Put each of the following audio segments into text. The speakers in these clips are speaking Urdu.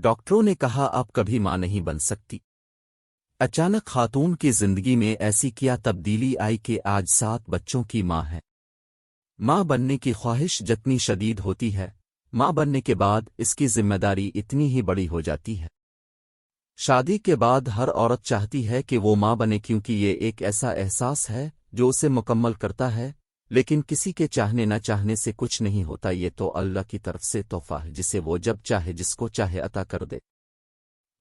ڈاکٹروں نے کہا آپ کبھی ماں نہیں بن سکتی۔ اچانک خاتون کی زندگی میں ایسی کیا تبدیلی آئی کہ آج 7 بچوں کی ماں ہے۔ ماں بننے کی خواہش جتنی شدید ہوتی ہے، ماں بننے کے بعد اس کی ذمہ داری اتنی ہی بڑی ہو جاتی ہے۔ شادی کے بعد ہر عورت چاہتی ہے کہ وہ ماں بنے کیونکہ یہ ایک ایسا احساس ہے جو اسے مکمل کرتا ہے، لیکن کسی کے چاہنے نہ چاہنے سے کچھ نہیں ہوتا، یہ تو اللہ کی طرف سے تحفہ ہے جسے وہ جب چاہے جس کو چاہے عطا کر دے۔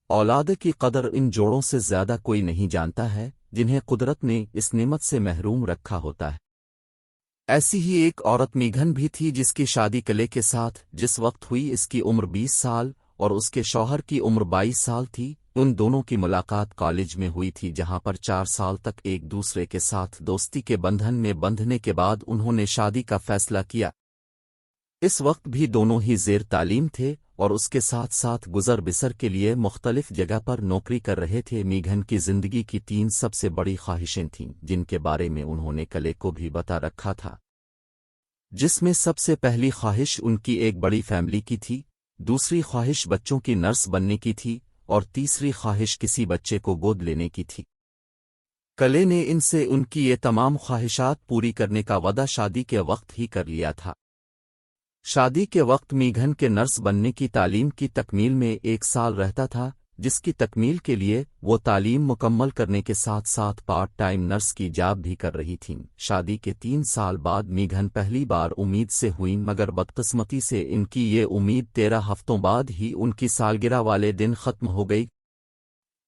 اولاد کی قدر ان جوڑوں سے زیادہ کوئی نہیں جانتا ہے جنہیں قدرت نے اس نعمت سے محروم رکھا ہوتا ہے۔ ایسی ہی ایک عورت میگھن بھی تھی جس کی شادی کلے کے ساتھ جس وقت ہوئی اس کی عمر 20 سال اور اس کے شوہر کی عمر 22 سال تھی۔ ان دونوں کی ملاقات کالج میں ہوئی تھی جہاں پر 4 سال تک ایک دوسرے کے ساتھ دوستی کے بندھن میں بندھنے کے بعد انہوں نے شادی کا فیصلہ کیا۔ اس وقت بھی دونوں ہی زیر تعلیم تھے اور اس کے ساتھ ساتھ گزر بسر کے لیے مختلف جگہ پر نوکری کر رہے تھے۔ میگھن کی زندگی کی 3 سب سے بڑی خواہشیں تھیں جن کے بارے میں انہوں نے کلے کو بھی بتا رکھا تھا، جس میں سب سے پہلی خواہش ان کی ایک بڑی فیملی کی تھی، دوسری خواہش بچوں کی نرس بننے کی تھی اور تیسری خواہش کسی بچے کو گود لینے کی تھی۔ کلے نے ان سے ان کی یہ تمام خواہشات پوری کرنے کا وعدہ شادی کے وقت ہی کر لیا تھا۔ شادی کے وقت میگھن کے نرس بننے کی تعلیم کی تکمیل میں 1 سال رہتا تھا، جس کی تکمیل کے لیے وہ تعلیم مکمل کرنے کے ساتھ ساتھ پارٹ ٹائم نرس کی جاب بھی کر رہی تھیں۔ شادی کے 3 سال بعد میگھن پہلی بار امید سے ہوئیں، مگر بدقسمتی سے ان کی یہ امید 13 ہفتوں بعد ہی ان کی سالگرہ والے دن ختم ہو گئی،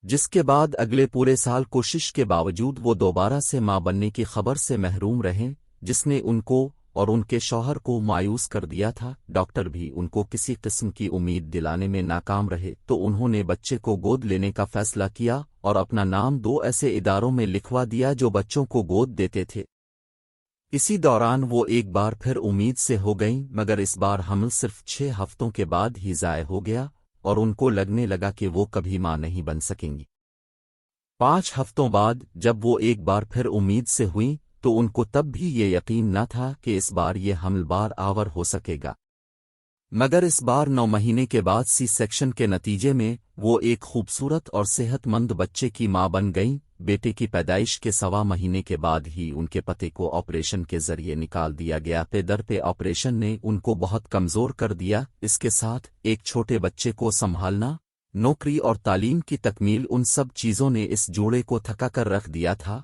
جس کے بعد اگلے پورے سال کوشش کے باوجود وہ دوبارہ سے ماں بننے کی خبر سے محروم رہیں، جس نے ان کو اور ان کے شوہر کو مایوس کر دیا تھا۔ ڈاکٹر بھی ان کو کسی قسم کی امید دلانے میں ناکام رہے تو انہوں نے بچے کو گود لینے کا فیصلہ کیا اور اپنا نام 2 ایسے اداروں میں لکھوا دیا جو بچوں کو گود دیتے تھے۔ اسی دوران وہ ایک بار پھر امید سے ہو گئیں، مگر اس بار حمل صرف 6 ہفتوں کے بعد ہی ضائع ہو گیا اور ان کو لگنے لگا کہ وہ کبھی ماں نہیں بن سکیں گی۔ 5 ہفتوں بعد جب وہ ایک بار پھر امید سے ہوئیں تو ان کو تب بھی یہ یقین نہ تھا کہ اس بار یہ حمل بار آور ہو سکے گا، مگر اس بار 9 مہینے کے بعد سی سیکشن کے نتیجے میں وہ ایک خوبصورت اور صحت مند بچے کی ماں بن گئیں۔ بیٹے کی پیدائش کے 1.25 مہینے کے بعد ہی ان کے پتی کو آپریشن کے ذریعے نکال دیا گیا۔ پے در پہ آپریشن نے ان کو بہت کمزور کر دیا، اس کے ساتھ ایک چھوٹے بچے کو سنبھالنا، نوکری اور تعلیم کی تکمیل، ان سب چیزوں نے اس جوڑے کو تھکا کر رکھ دیا تھا۔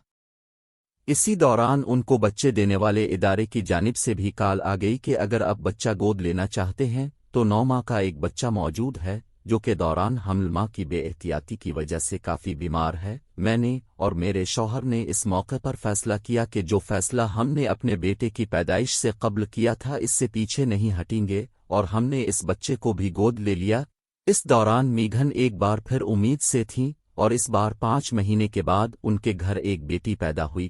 اسی دوران ان کو بچے دینے والے ادارے کی جانب سے بھی کال آ گئی کہ اگر آپ بچہ گود لینا چاہتے ہیں تو 9 ماہ کا ایک بچہ موجود ہے جو کہ دوران حمل ماں کی بے احتیاطی کی وجہ سے کافی بیمار ہے۔ میں نے اور میرے شوہر نے اس موقع پر فیصلہ کیا کہ جو فیصلہ ہم نے اپنے بیٹے کی پیدائش سے قبل کیا تھا اس سے پیچھے نہیں ہٹیں گے، اور ہم نے اس بچے کو بھی گود لے لیا۔ اس دوران میگھن ایک بار پھر امید سے تھیں اور اس بار 5 مہینے کے بعد ان کے گھر ایک بیٹی پیدا ہوئی۔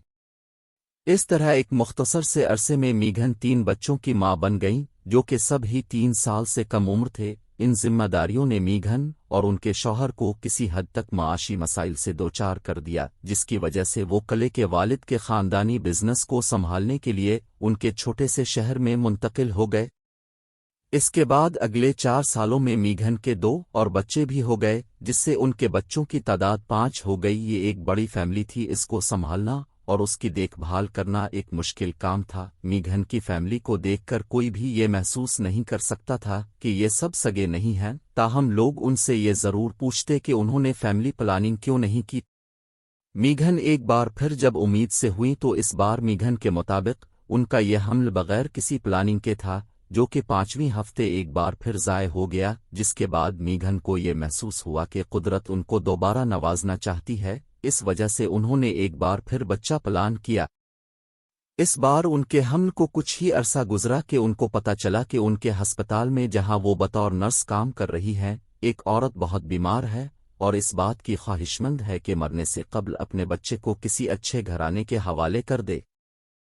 اس طرح ایک مختصر سے عرصے میں میگھن 3 بچوں کی ماں بن گئیں جو کہ سب ہی 3 سال سے کم عمر تھے۔ ان ذمہ داریوں نے میگھن اور ان کے شوہر کو کسی حد تک معاشی مسائل سے دوچار کر دیا، جس کی وجہ سے وہ کلے کے والد کے خاندانی بزنس کو سنبھالنے کے لیے ان کے چھوٹے سے شہر میں منتقل ہو گئے۔ اس کے بعد اگلے 4 سالوں میں میگھن کے 2 اور بچے بھی ہو گئے، جس سے ان کے بچوں کی تعداد 5 ہو گئی۔ یہ ایک بڑی فیملی تھی، اس کو سنبھالنا اور اس کی دیکھ بھال کرنا ایک مشکل کام تھا۔ میگھن کی فیملی کو دیکھ کر کوئی بھی یہ محسوس نہیں کر سکتا تھا کہ یہ سب سگے نہیں ہیں، تاہم لوگ ان سے یہ ضرور پوچھتے کہ انہوں نے فیملی پلاننگ کیوں نہیں کی۔ میگھن ایک بار پھر جب امید سے ہوئی تو اس بار میگھن کے مطابق ان کا یہ حمل بغیر کسی پلاننگ کے تھا، جو کہ 5ویں ہفتے ایک بار پھر ضائع ہو گیا، جس کے بعد میگھن کو یہ محسوس ہوا کہ قدرت ان کو دوبارہ نوازنا چاہتی ہے۔ اس وجہ سے انہوں نے ایک بار پھر بچہ پلان کیا۔ اس بار ان کے حمل کو کچھ ہی عرصہ گزرا کہ ان کو پتہ چلا کہ ان کے ہسپتال میں جہاں وہ بطور نرس کام کر رہی ہیں، ایک عورت بہت بیمار ہے اور اس بات کی خواہشمند ہے کہ مرنے سے قبل اپنے بچے کو کسی اچھے گھرانے کے حوالے کر دے۔